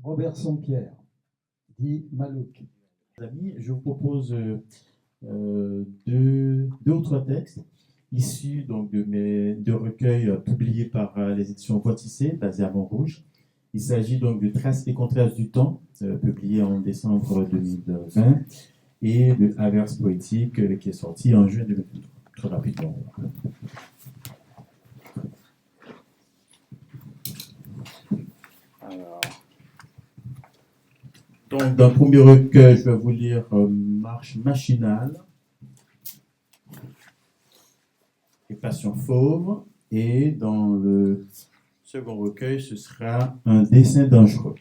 Robert-Sampierre, dit Malouk. Amis, je vous propose deux ou trois textes issus donc, de mes deux recueils publiés par les éditions Poitissé, basés à Montrouge. Il s'agit donc de Traces et contrastes du temps, publié en décembre 2020, et de Averse poétique, qui est sorti en juin 2023. Très rapidement. Alors, donc, dans le premier recueil, je vais vous lire Marche machinale et Passion fauve. Et dans le second recueil, ce sera Un dessin dangereux.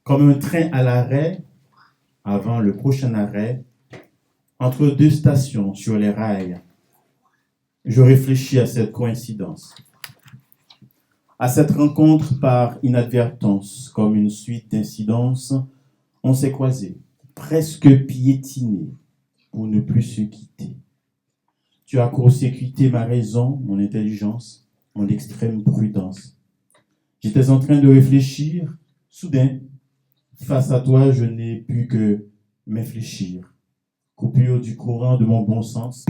Comme un train à l'arrêt, avant le prochain arrêt, entre deux stations sur les rails, je réfléchis à cette coïncidence, à cette rencontre par inadvertance, comme une suite d'incidences. On s'est croisés, presque piétinés, pour ne plus se quitter. Tu as court-circuité ma raison, mon intelligence, mon extrême prudence. J'étais en train de réfléchir, soudain, face à toi, je n'ai pu que m'infléchir. Coupure du courant de mon bon sens,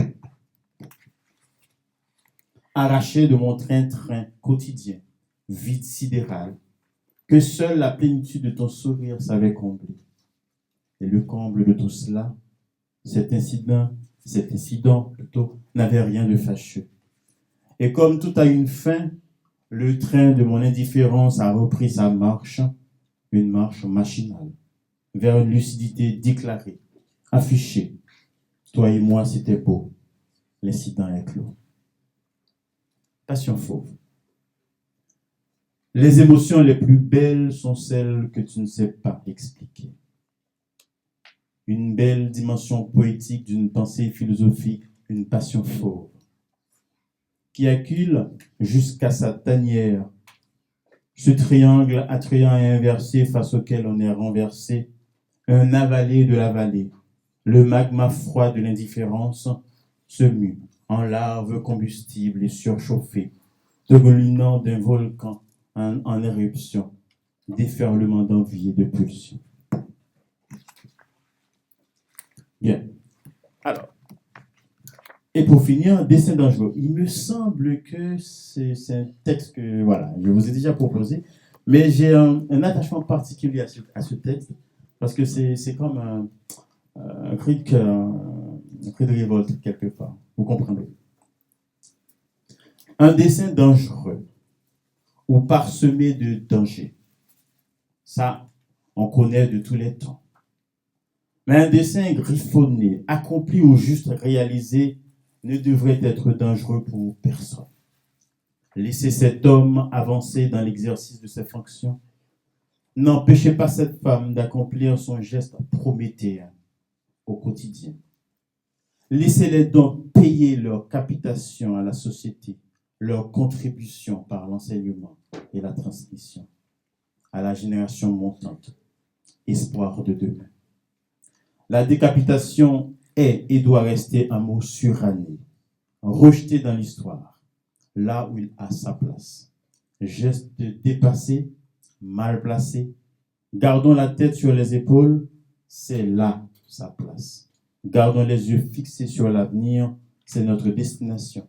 arraché de mon train-train quotidien, vide sidéral, que seule la plénitude de ton sourire savait combler. Et le comble de tout cela, cet incident plutôt, n'avait rien de fâcheux. Et comme tout a une fin, le train de mon indifférence a repris sa marche, une marche machinale, vers une lucidité déclarée, affichée. Toi et moi, c'était beau. L'incident est clos. Passion fauve. Les émotions les plus belles sont celles que tu ne sais pas expliquer. Une belle dimension poétique d'une pensée philosophique, une passion fauve, qui accule jusqu'à sa tanière, ce triangle attrayant et inversé face auquel on est renversé, un avalé de la vallée, le magma froid de l'indifférence se mue en larve combustible et surchauffée, turbulinant d'un volcan en éruption, déferlement d'envie et de pulsion. Bien. Alors, et pour finir, Dessin dangereux. Il me semble que c'est un texte que, voilà, je vous ai déjà proposé, mais j'ai un attachement particulier à ce texte, parce que c'est comme un cri de cœur, un cri de révolte quelque part. Vous comprenez? Un dessin dangereux ou parsemé de dangers. Ça, on connaît de tous les temps. Mais un dessin griffonné, accompli ou juste réalisé, ne devrait être dangereux pour personne. Laissez cet homme avancer dans l'exercice de ses fonctions. N'empêchez pas cette femme d'accomplir son geste prométhéen au quotidien. Laissez-les donc payer leur capitation à la société, leur contribution par l'enseignement et la transmission à la génération montante, espoir de demain. La décapitation est et doit rester un mot suranné, rejeté dans l'histoire, là où il a sa place. Geste dépassé, mal placé, gardons la tête sur les épaules, c'est là sa place. Gardons les yeux fixés sur l'avenir, c'est notre destination.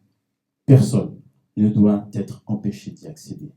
Personne ne doit être empêché d'y accéder.